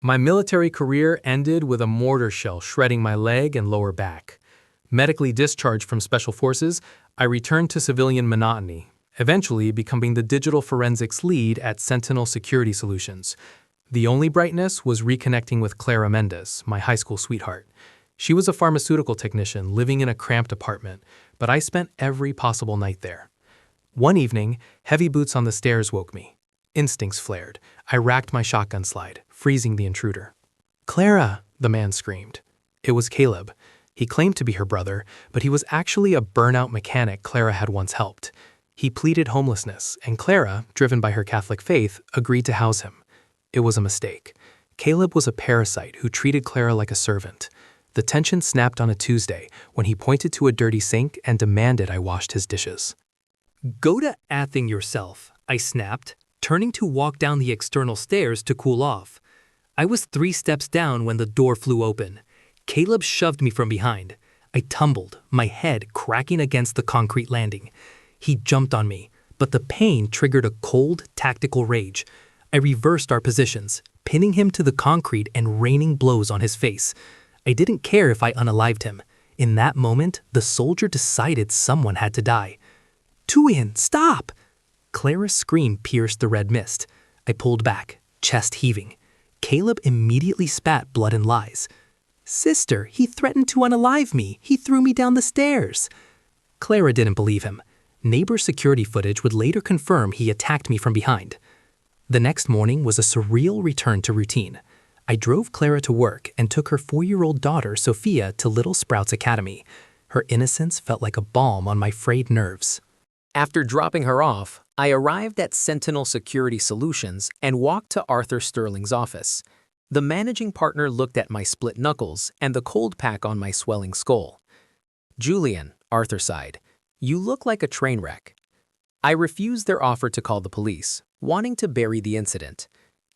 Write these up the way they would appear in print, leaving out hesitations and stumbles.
My military career ended with a mortar shell shredding my leg and lower back. Medically discharged from Special Forces, I returned to civilian monotony, eventually becoming the digital forensics lead at Sentinel Security Solutions. The only brightness was reconnecting with Clara Mendez, my high school sweetheart. She was a pharmaceutical technician living in a cramped apartment, but I spent every possible night there. One evening, heavy boots on the stairs woke me. Instincts flared. I racked my shotgun slide, freezing the intruder. "Clara!" the man screamed. It was Caleb. He claimed to be her brother, but he was actually a burnout mechanic Clara had once helped. He pleaded homelessness, and Clara, driven by her Catholic faith, agreed to house him. It was a mistake. Caleb was a parasite who treated Clara like a servant. The tension snapped on a Tuesday when he pointed to a dirty sink and demanded I washed his dishes. "Go to athing yourself," I snapped, turning to walk down the external stairs to cool off. I was 3 steps down when the door flew open. Caleb shoved me from behind. I tumbled, my head cracking against the concrete landing. He jumped on me, but the pain triggered a cold, tactical rage. I reversed our positions, pinning him to the concrete and raining blows on his face. I didn't care if I unalived him. In that moment, the soldier decided someone had to die. "Tuyen, stop!" Clara's scream pierced the red mist. I pulled back, chest heaving. Caleb immediately spat blood and lies. "Sister, he threatened to unalive me. He threw me down the stairs." Clara didn't believe him. Neighbor security footage would later confirm he attacked me from behind. The next morning was a surreal return to routine. I drove Clara to work and took her 4-year-old daughter, Sophia, to Little Sprouts Academy. Her innocence felt like a balm on my frayed nerves. After dropping her off, I arrived at Sentinel Security Solutions and walked to Arthur Sterling's office. The managing partner looked at my split knuckles and the cold pack on my swelling skull. "Julian," Arthur sighed, "you look like a train wreck." I refused their offer to call the police, wanting to bury the incident.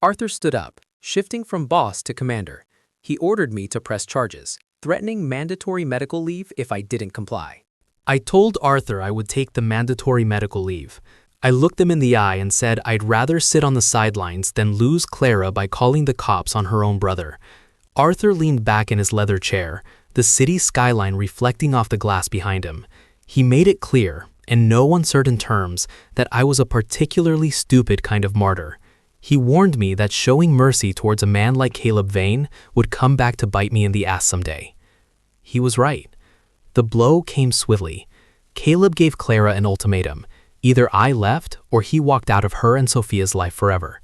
Arthur stood up, shifting from boss to commander. He ordered me to press charges, threatening mandatory medical leave if I didn't comply. I told Arthur I would take the mandatory medical leave. I looked him in the eye and said I'd rather sit on the sidelines than lose Clara by calling the cops on her own brother. Arthur leaned back in his leather chair, the city skyline reflecting off the glass behind him. He made it clear, in no uncertain terms, that I was a particularly stupid kind of martyr. He warned me that showing mercy towards a man like Caleb Vane would come back to bite me in the ass someday. He was right. The blow came swiftly. Caleb gave Clara an ultimatum. Either I left or he walked out of her and Sophia's life forever.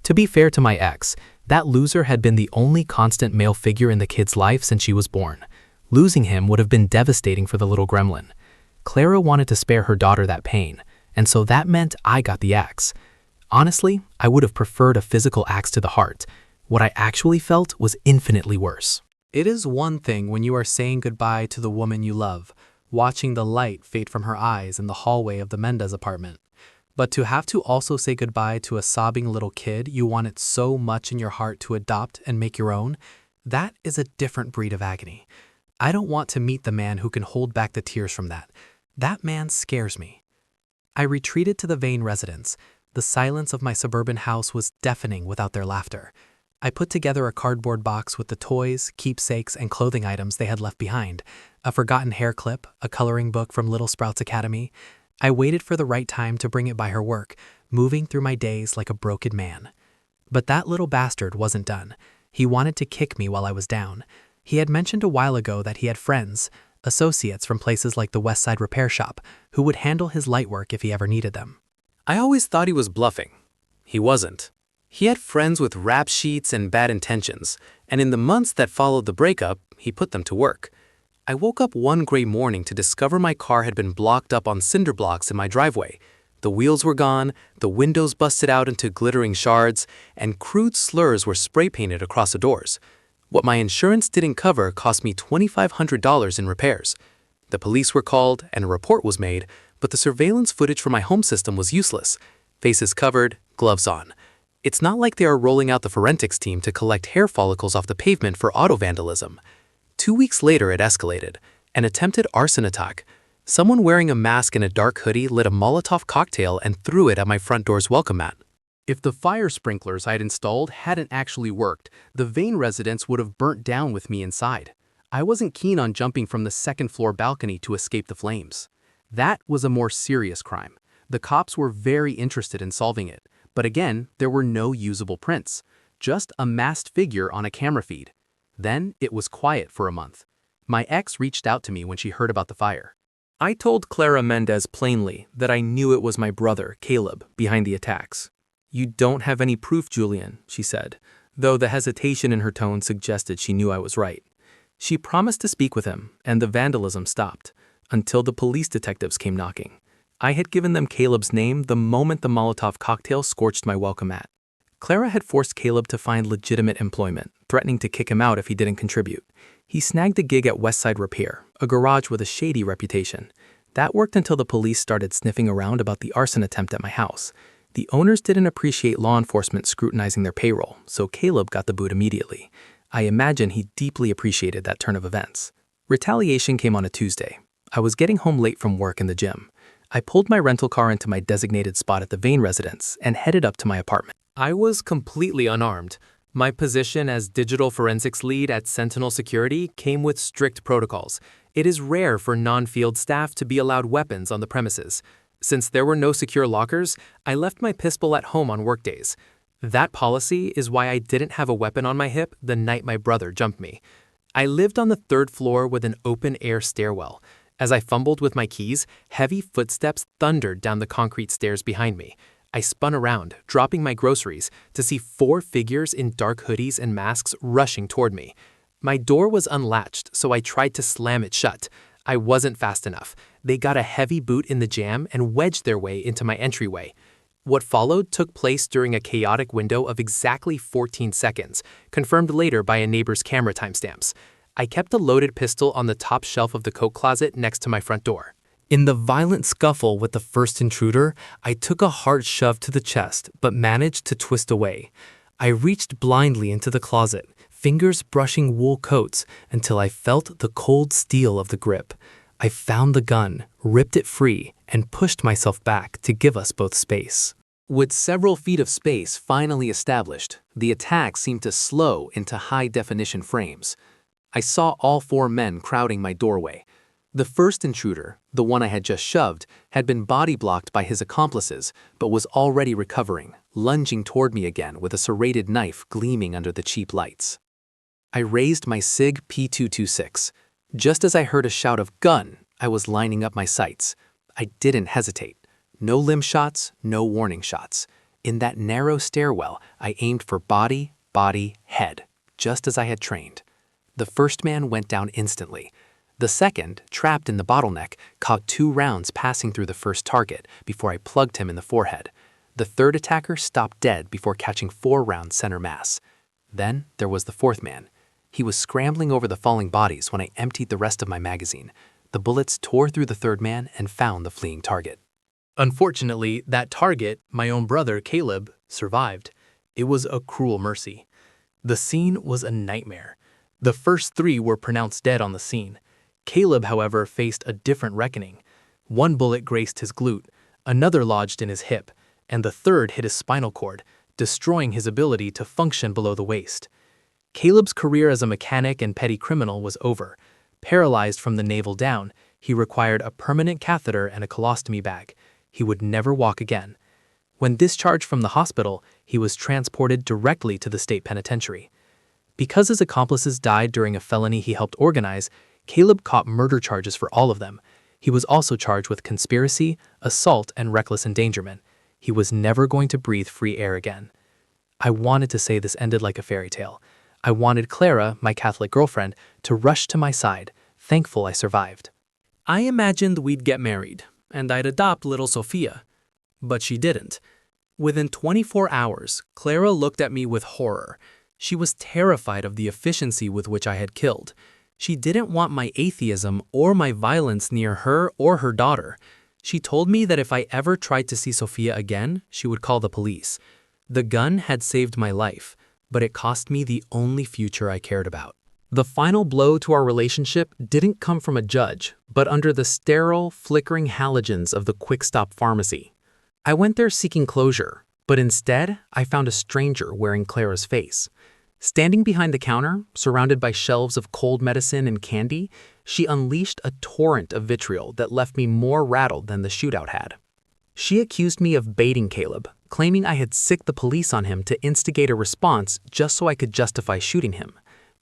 To be fair to my ex, that loser had been the only constant male figure in the kid's life since she was born. Losing him would have been devastating for the little gremlin. Clara wanted to spare her daughter that pain, and so that meant I got the axe. Honestly, I would have preferred a physical axe to the heart. What I actually felt was infinitely worse. It is one thing when you are saying goodbye to the woman you love, watching the light fade from her eyes in the hallway of the Mendez apartment. But to have to also say goodbye to a sobbing little kid you wanted so much in your heart to adopt and make your own, that is a different breed of agony. I don't want to meet the man who can hold back the tears from that. That man scares me. I retreated to the Vane residence. The silence of my suburban house was deafening without their laughter. I put together a cardboard box with the toys, keepsakes, and clothing items they had left behind, a forgotten hair clip, a coloring book from Little Sprouts Academy. I waited for the right time to bring it by her work, moving through my days like a broken man. But that little bastard wasn't done. He wanted to kick me while I was down. He had mentioned a while ago that he had friends, associates from places like the West Side Repair Shop, who would handle his light work if he ever needed them. I always thought he was bluffing. He wasn't. He had friends with rap sheets and bad intentions, and in the months that followed the breakup, he put them to work. I woke up one gray morning to discover my car had been blocked up on cinder blocks in my driveway. The wheels were gone, the windows busted out into glittering shards, and crude slurs were spray-painted across the doors. What my insurance didn't cover cost me $2,500 in repairs. The police were called and a report was made, but the surveillance footage from my home system was useless. Faces covered, gloves on. It's not like they are rolling out the forensics team to collect hair follicles off the pavement for auto vandalism. 2 weeks later, it escalated. An attempted arson attack. Someone wearing a mask and a dark hoodie lit a Molotov cocktail and threw it at my front door's welcome mat. If the fire sprinklers I'd installed hadn't actually worked, the Vane residence would have burnt down with me inside. I wasn't keen on jumping from the second-floor balcony to escape the flames. That was a more serious crime. The cops were very interested in solving it, but again, there were no usable prints, just a masked figure on a camera feed. Then it was quiet for a month. My ex reached out to me when she heard about the fire. I told Clara Mendez plainly that I knew it was my brother, Caleb, behind the attacks. "You don't have any proof, Julian," she said, though the hesitation in her tone suggested she knew I was right. She promised to speak with him, and the vandalism stopped, until the police detectives came knocking. I had given them Caleb's name the moment the Molotov cocktail scorched my welcome mat. Clara had forced Caleb to find legitimate employment, threatening to kick him out if he didn't contribute. He snagged a gig at Westside Repair, a garage with a shady reputation. That worked until the police started sniffing around about the arson attempt at my house. The owners didn't appreciate law enforcement scrutinizing their payroll, so Caleb got the boot immediately. I imagine he deeply appreciated that turn of events. Retaliation came on a Tuesday. I was getting home late from work in the gym. I pulled my rental car into my designated spot at the Vane residence and headed up to my apartment. I was completely unarmed. My position as digital forensics lead at Sentinel Security came with strict protocols. It is rare for non-field staff to be allowed weapons on the premises. Since there were no secure lockers, I left my pistol at home on workdays. That policy is why I didn't have a weapon on my hip the night my brother jumped me. I lived on the 3rd floor with an open-air stairwell. As I fumbled with my keys, heavy footsteps thundered down the concrete stairs behind me. I spun around, dropping my groceries, to see 4 figures in dark hoodies and masks rushing toward me. My door was unlatched, so I tried to slam it shut. I wasn't fast enough. They got a heavy boot in the jamb and wedged their way into my entryway. What followed took place during a chaotic window of exactly 14 seconds, confirmed later by a neighbor's camera timestamps. I kept a loaded pistol on the top shelf of the coat closet next to my front door. In the violent scuffle with the first intruder, I took a hard shove to the chest, but managed to twist away. I reached blindly into the closet, fingers brushing wool coats, until I felt the cold steel of the grip. I found the gun, ripped it free, and pushed myself back to give us both space. With several feet of space finally established, the attack seemed to slow into high-definition frames. I saw all 4 men crowding my doorway. The first intruder, the one I had just shoved, had been body-blocked by his accomplices, but was already recovering, lunging toward me again with a serrated knife gleaming under the cheap lights. I raised my SIG P226. Just as I heard a shout of "gun," I was lining up my sights. I didn't hesitate. No limb shots, no warning shots. In that narrow stairwell, I aimed for body, head, just as I had trained. The first man went down instantly. The second, trapped in the bottleneck, caught 2 rounds passing through the first target before I plugged him in the forehead. The third attacker stopped dead before catching 4 rounds center mass. Then there was the fourth man. He was scrambling over the falling bodies when I emptied the rest of my magazine. The bullets tore through the third man and found the fleeing target. Unfortunately, that target, my own brother, Caleb, survived. It was a cruel mercy. The scene was a nightmare. The first 3 were pronounced dead on the scene. Caleb, however, faced a different reckoning. 1 bullet grazed his glute, another lodged in his hip, and the third hit his spinal cord, destroying his ability to function below the waist. Caleb's career as a mechanic and petty criminal was over. Paralyzed from the navel down, he required a permanent catheter and a colostomy bag. He would never walk again. When discharged from the hospital, he was transported directly to the state penitentiary. Because his accomplices died during a felony he helped organize, Caleb caught murder charges for all of them. He was also charged with conspiracy, assault, and reckless endangerment. He was never going to breathe free air again. I wanted to say this ended like a fairy tale. I wanted Clara, my Catholic girlfriend, to rush to my side, thankful I survived. I imagined we'd get married, and I'd adopt little Sophia. But she didn't. Within 24 hours, Clara looked at me with horror. She was terrified of the efficiency with which I had killed. She didn't want my atheism or my violence near her or her daughter. She told me that if I ever tried to see Sophia again, she would call the police. The gun had saved my life, but it cost me the only future I cared about. The final blow to our relationship didn't come from a judge, but under the sterile, flickering halogens of the Quick Stop pharmacy. I went there seeking closure, But instead, I found a stranger wearing Clara's face. Standing behind the counter, surrounded by shelves of cold medicine and candy, she unleashed a torrent of vitriol that left me more rattled than the shootout had. She accused me of baiting Caleb, claiming I had sicked the police on him to instigate a response just so I could justify shooting him.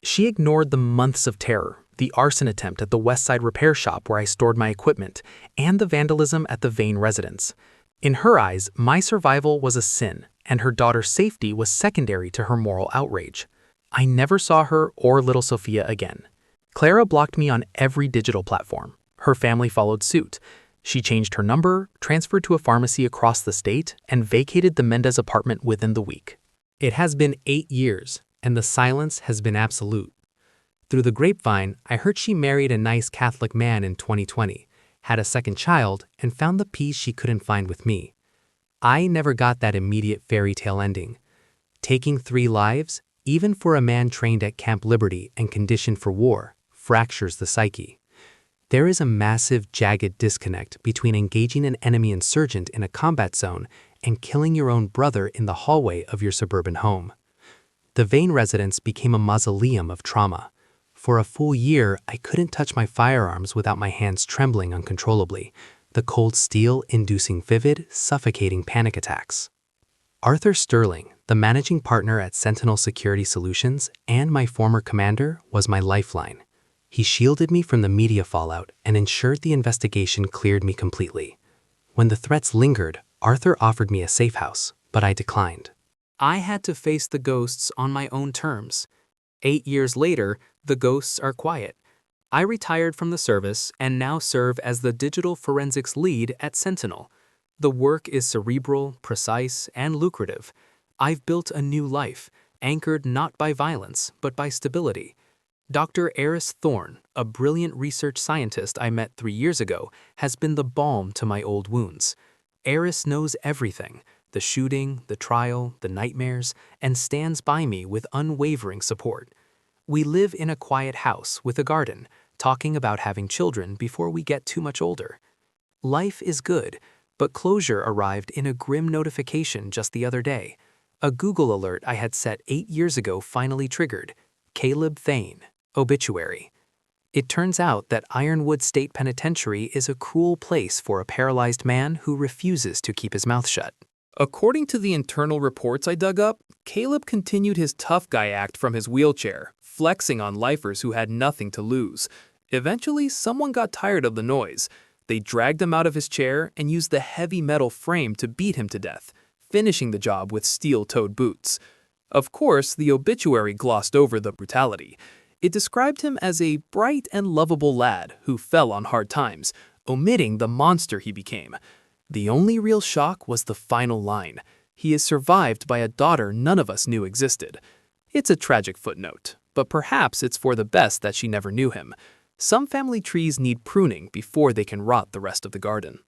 She ignored the months of terror, the arson attempt at the West Side repair shop where I stored my equipment, and the vandalism at the Vane residence. In her eyes, my survival was a sin, and her daughter's safety was secondary to her moral outrage. I never saw her or little Sophia again. Clara blocked me on every digital platform. Her family followed suit. She changed her number, transferred to a pharmacy across the state, and vacated the Mendez apartment within the week. It has been 8 years, and the silence has been absolute. Through the grapevine, I heard she married a nice Catholic man in 2020, had a second child, and found the peace she couldn't find with me. I never got that immediate fairy tale ending. Taking 3 lives, even for a man trained at Camp Liberty and conditioned for war, fractures the psyche. There is a massive, jagged disconnect between engaging an enemy insurgent in a combat zone and killing your own brother in the hallway of your suburban home. The Vane residence became a mausoleum of trauma. For a full year, I couldn't touch my firearms without my hands trembling uncontrollably, the cold steel inducing vivid, suffocating panic attacks. Arthur Sterling, the managing partner at Sentinel Security Solutions and my former commander, was my lifeline. He shielded me from the media fallout and ensured the investigation cleared me completely. When the threats lingered, Arthur offered me a safe house, but I declined. I had to face the ghosts on my own terms. 8 years later, the ghosts are quiet. I retired from the service and now serve as the digital forensics lead at Sentinel. The work is cerebral, precise, and lucrative. I've built a new life, anchored not by violence, but by stability. Dr. Eris Thorne, a brilliant research scientist I met 3 years ago, has been the balm to my old wounds. Eris knows everything, the shooting, the trial, the nightmares, and stands by me with unwavering support. We live in a quiet house with a garden, talking about having children before we get too much older. Life is good, but closure arrived in a grim notification just the other day. A Google alert I had set 8 years ago finally triggered. Caleb Thane, obituary. It turns out that Ironwood State Penitentiary is a cruel place for a paralyzed man who refuses to keep his mouth shut. According to the internal reports I dug up, Caleb continued his tough guy act from his wheelchair, flexing on lifers who had nothing to lose. Eventually, someone got tired of the noise. They dragged him out of his chair and used the heavy metal frame to beat him to death, finishing the job with steel-toed boots. Of course, the obituary glossed over the brutality. It described him as a bright and lovable lad who fell on hard times, omitting the monster he became. The only real shock was the final line. He is survived by a daughter none of us knew existed. It's a tragic footnote, but perhaps it's for the best that she never knew him. Some family trees need pruning before they can rot the rest of the garden.